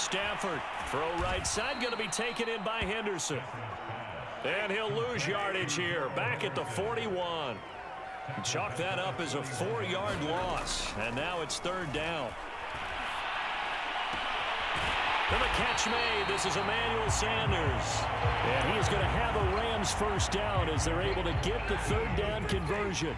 Stafford, throw right side, going to be taken in by Henderson. And he'll lose yardage here, back at the 41. Chalk that up as a 4-yard loss, and now it's third down. And the catch made. This is Emmanuel Sanders. And he is going to have a Rams first down as they're able to get the third down conversion.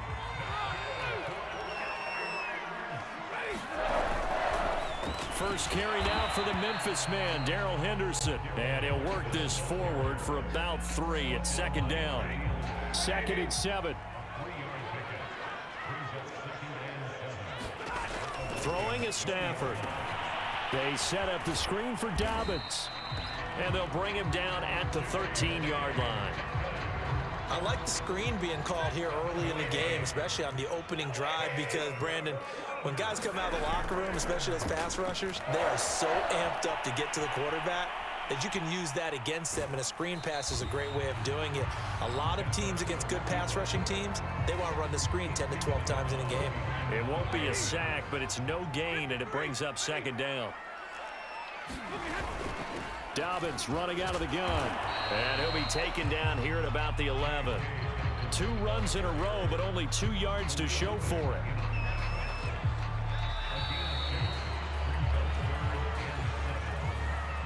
First carry now for the Memphis man, Darrell Henderson. And he'll work this forward for about 3 at second down. 2nd and 7. Throwing is Stafford. They set up the screen for Dobbins. And they'll bring him down at the 13-yard line. I like the screen being called here early in the game, especially on the opening drive, because, Brandon, when guys come out of the locker room, especially as pass rushers, they are so amped up to get to the quarterback that you can use that against them, and a screen pass is a great way of doing it. A lot of teams against good pass rushing teams, they want to run the screen 10 to 12 times in a game. It won't be a sack, but it's no gain, and it brings up second down. Dobbins running out of the gun. And he'll be taken down here at about the 11. 2 runs in a row, but only 2 yards to show for it.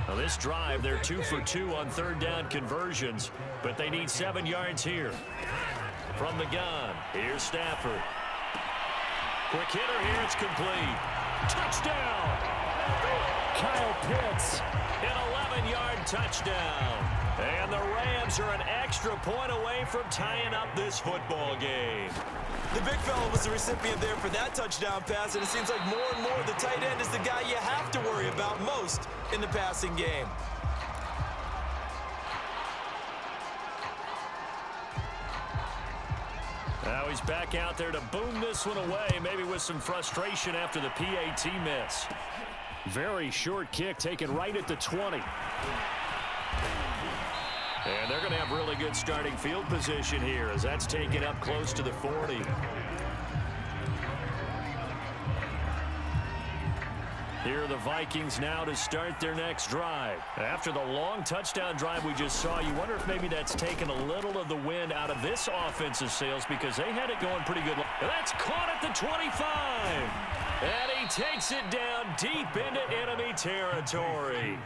Now this drive, they're 2 for 2 on third down conversions, but they need 7 yards here. From the gun, here's Stafford. Quick hitter here, it's complete. Touchdown! Kyle Pitts, an 11-yard touchdown. And the Rams are an extra point away from tying up this football game. The big fella was the recipient there for that touchdown pass, and it seems like more and more the tight end is the guy you have to worry about most in the passing game. Now he's back out there to boom this one away, maybe with some frustration after the PAT miss. Very short kick taken right at the 20. And they're going to have really good starting field position here as that's taken up close to the 40. Here are the Vikings now to start their next drive. After the long touchdown drive we just saw, you wonder if maybe that's taken a little of the wind out of this offensive sails because they had it going pretty good. That's caught at the 25. And he takes it down deep into enemy territory.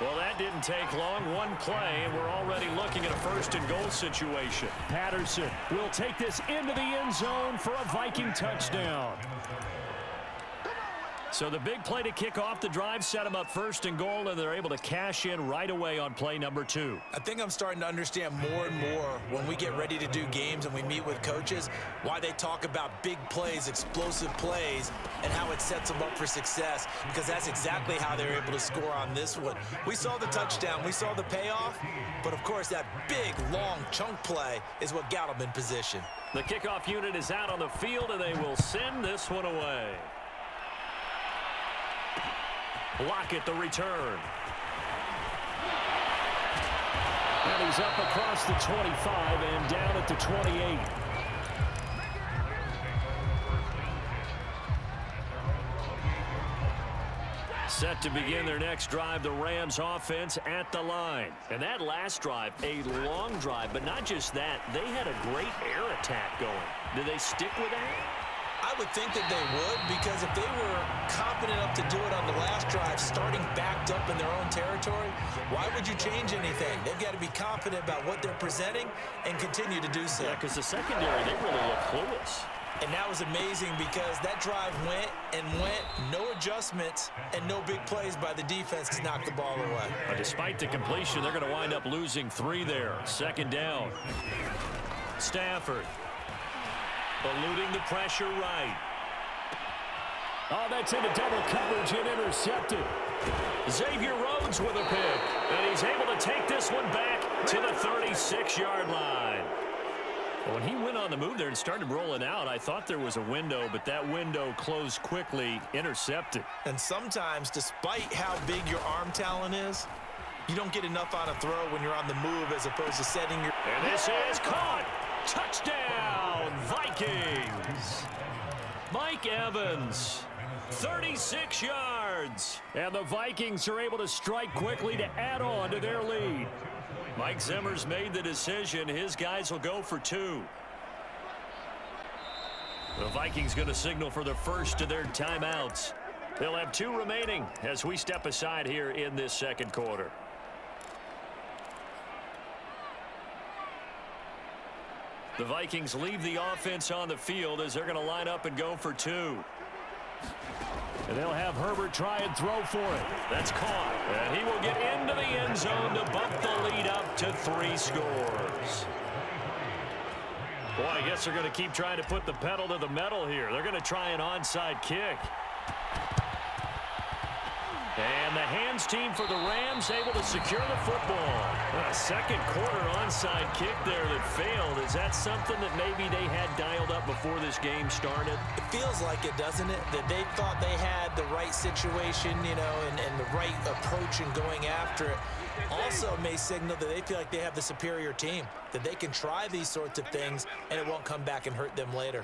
Well, that didn't take long. One play, and we're already looking at a first-and-goal situation. Patterson will take this into the end zone for a Viking touchdown. So the big play to kick off the drive set them up first and goal, and they're able to cash in right away on play number 2. I think I'm starting to understand more and more when we get ready to do games and we meet with coaches why they talk about big plays, explosive plays, and how it sets them up for success, because that's exactly how they're able to score on this one. We saw the touchdown, we saw the payoff, but of course that big, long chunk play is what got them in position. The kickoff unit is out on the field, and they will send this one away. Lockett the return. And he's up across the 25 and down at the 28. Set to begin their next drive, the Rams offense at the line. And that last drive, a long drive, but not just that, they had a great air attack going. Do they stick with that? I would think that they would, because if they were confident enough to do it on the last drive, starting backed up in their own territory, why would you change anything? They've got to be confident about what they're presenting and continue to do so. Yeah, because the secondary, they really look clueless. And that was amazing because that drive went and went, no adjustments, and no big plays by the defense to knock the ball away. But despite the completion, they're going to wind up losing 3 there. Second down. Stafford. Eluding the pressure right. Oh, that's into double coverage and intercepted. Xavier Rhodes with a pick. And he's able to take this one back to the 36-yard line. When he went on the move there and started rolling out, I thought there was a window, but that window closed quickly, intercepted. And sometimes, despite how big your arm talent is, you don't get enough on a throw when you're on the move as opposed to setting your... And this is caught. Touchdown, Vikings. Mike Evans, 36 yards. yards. And the Vikings are able to strike quickly to add on to their lead. Mike Zimmer's made the decision. His guys will go for 2. The Vikings going to signal for the first of their timeouts. They'll have 2 remaining as we step aside here in this second quarter. The Vikings leave the offense on the field as they're going to line up and go for 2. And they'll have Herbert try and throw for it. That's caught. And he will get into the end zone to bump the lead up to 3 scores. Boy, I guess they're going to keep trying to put the pedal to the metal here. They're going to try an onside kick. And the hands team for the Rams able to secure the football. A second quarter onside kick there that failed. Is that something that maybe they had dialed up before this game started? It feels like it, doesn't it? That they thought they had the right situation, you know, and the right approach in going after it. Also may signal that they feel like they have the superior team, that they can try these sorts of things and it won't come back and hurt them later.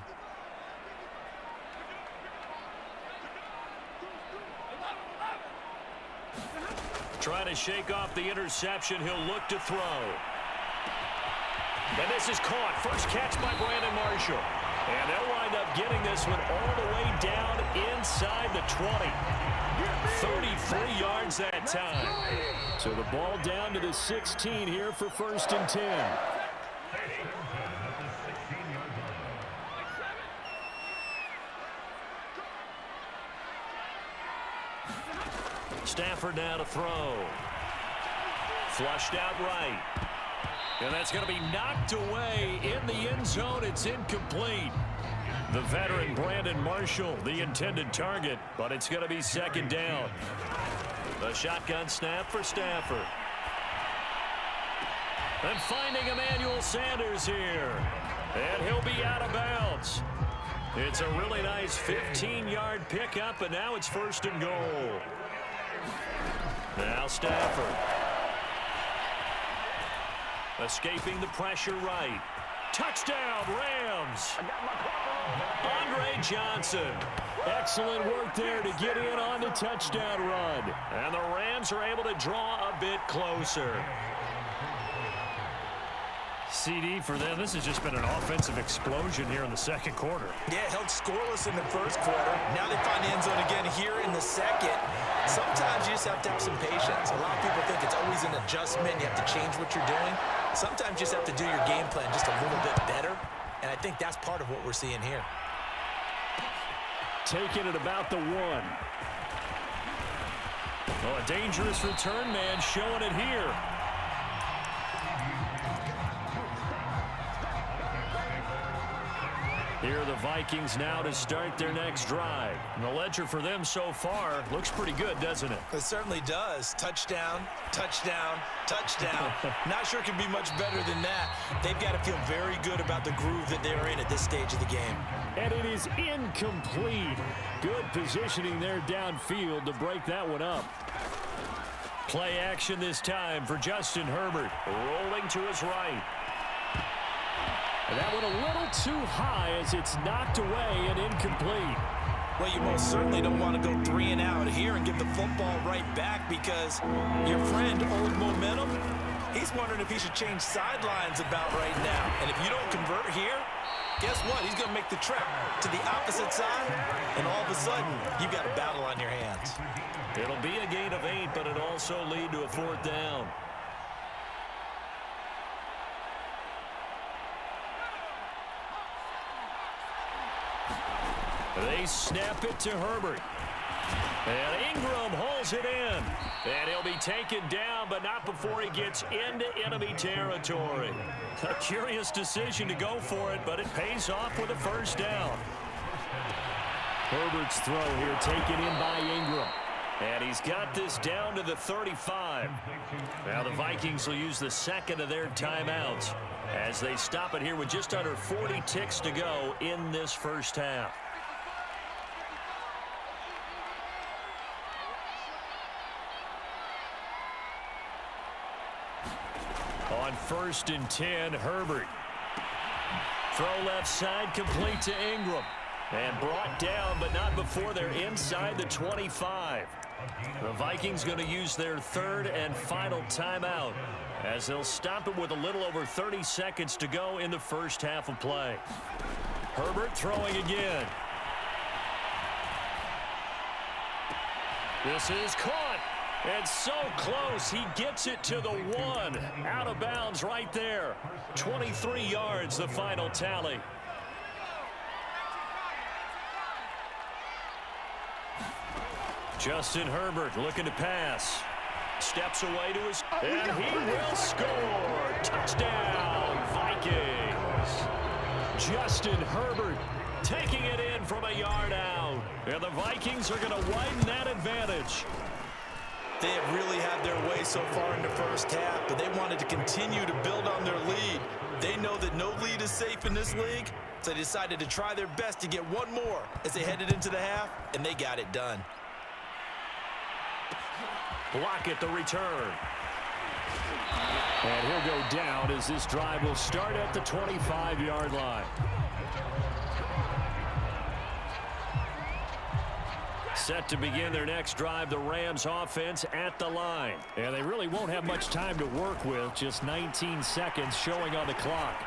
Trying to shake off the interception. He'll look to throw. And this is caught. First catch by Brandon Marshall. And they'll wind up getting this one all the way down inside the 20. 33 yards that time. So the ball down to the 16 here for 1st and 10. Stafford now to throw. Flushed out right. And that's going to be knocked away in the end zone. It's incomplete. The veteran Brandon Marshall, the intended target, but it's going to be 2nd down. The shotgun snap for Stafford. And finding Emmanuel Sanders here. And he'll be out of bounds. It's a really nice 15-yard pickup, and now it's 1st and goal. Now Stafford. Escaping the pressure right. Touchdown, Rams. Andre Johnson. Excellent work there to get in on the touchdown run. And the Rams are able to draw a bit closer. CD for them. This has just been an offensive explosion here in the second quarter. Yeah, held scoreless in the first quarter. Now they find the end zone again here in the second. Sometimes you just have to have some patience. A lot of people think it's always an adjustment. You have to change what you're doing. Sometimes you just have to do your game plan just a little bit better. And I think that's part of what we're seeing here. Taking it about the 1. Oh, a dangerous return man showing it here. Here are the Vikings now to start their next drive. And the ledger for them so far looks pretty good, doesn't it? It certainly does. Touchdown, touchdown, touchdown. Not sure it can be much better than that. They've got to feel very good about the groove that they're in at this stage of the game. And it is incomplete. Good positioning there downfield to break that one up. Play action this time for Justin Herbert. Rolling to his right. And that one a little too high as it's knocked away and incomplete. Well, you most certainly don't want to go 3 and out here and give the football right back because your friend, Old Momentum, he's wondering if he should change sidelines about right now. And if you don't convert here, guess what? He's going to make the trip to the opposite side, and all of a sudden, you've got a battle on your hands. It'll be a gain of 8, but it'll also lead to a 4th down. They snap it to Herbert. And Ingram holds it in. And he'll be taken down, but not before he gets into enemy territory. A curious decision to go for it, but it pays off with a 1st down. Herbert's throw here taken in by Ingram. And he's got this down to the 35. Now the Vikings will use the 2nd of their timeouts as they stop it here with just under 40 ticks to go in this first half. On 1st and 10, Herbert. Throw left side, complete to Ingram. And brought down, but not before they're inside the 25. The Vikings going to use their third and final timeout as they'll stop it with a little over 30 seconds to go in the first half of play. Herbert throwing again. This is caught. And so close, he gets it to the 1. Out of bounds right there. 23 yards, the final tally. Justin Herbert looking to pass. Steps away to his... And he will score. Touchdown, Vikings. Justin Herbert taking it in from a yard out. And the Vikings are going to widen that advantage. They have really had their way so far in the first half, but they wanted to continue to build on their lead. They know that no lead is safe in this league, so they decided to try their best to get one more as they headed into the half, and they got it done. Block at the return. And he'll go down as this drive will start at the 25-yard line. Set to begin their next drive, the Rams offense at the line. And they really won't have much time to work with, just 19 seconds showing on the clock.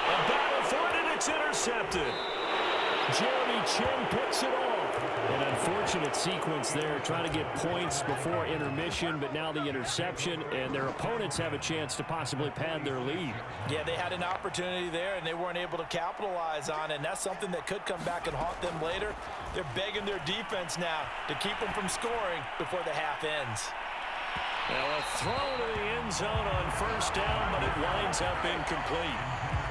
A battle for it, and it's intercepted. Jeremy Chin picks it off. An unfortunate sequence there, trying to get points before intermission, but now the interception, and their opponents have a chance to possibly pad their lead. Yeah, they had an opportunity there, and they weren't able to capitalize on it, and that's something that could come back and haunt them later. They're begging their defense now to keep them from scoring before the half ends. Now a throw to the end zone on first down, but it winds up incomplete.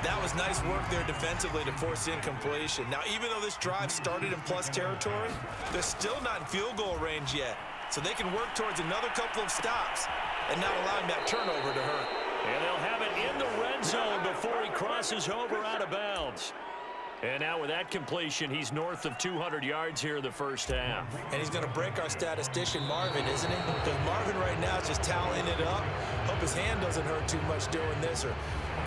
That was nice work there defensively to force incompletion. Now, even though this drive started in plus territory, they're still not in field goal range yet. So they can work towards another couple of stops and not allowing that turnover to hurt. And they'll have it in the red zone before he crosses over out of bounds. And now with that completion, he's north of 200 yards here in the first half. And he's going to break our statistician, Marvin, isn't he? Because Marvin right now is just tallying it up. Hope his hand doesn't hurt too much doing this or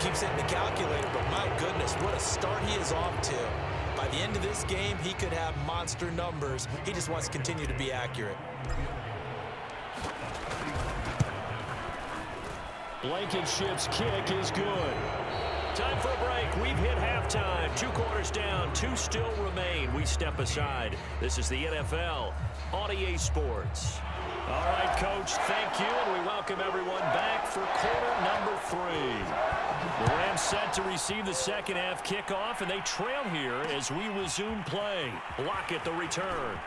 keeps hitting the calculator. But my goodness, what a start he is off to. By the end of this game, he could have monster numbers. He just wants to continue to be accurate. Blankenship's kick is good. Time for a break. We've hit halftime. 2 quarters down. 2 still remain. We step aside. This is the NFL on EA Sports. All right, Coach, thank you, and we welcome everyone back for quarter number 3. The Rams set to receive the second half kickoff, and they trail here as we resume play. Block at the return.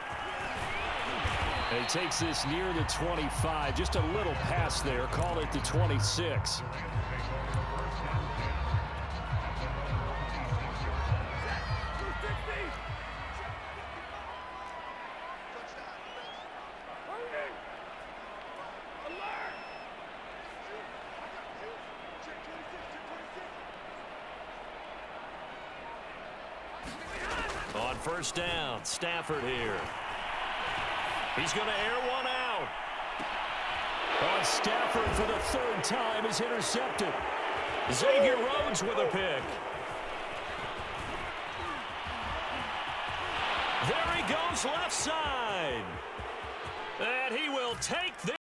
And he takes this near the 25. Just a little pass there. Call it the 26. On first down, Stafford here. He's going to air one out. Stafford for the 3rd time is intercepted. Xavier Rhodes with a pick. There he goes left side. And he will take this.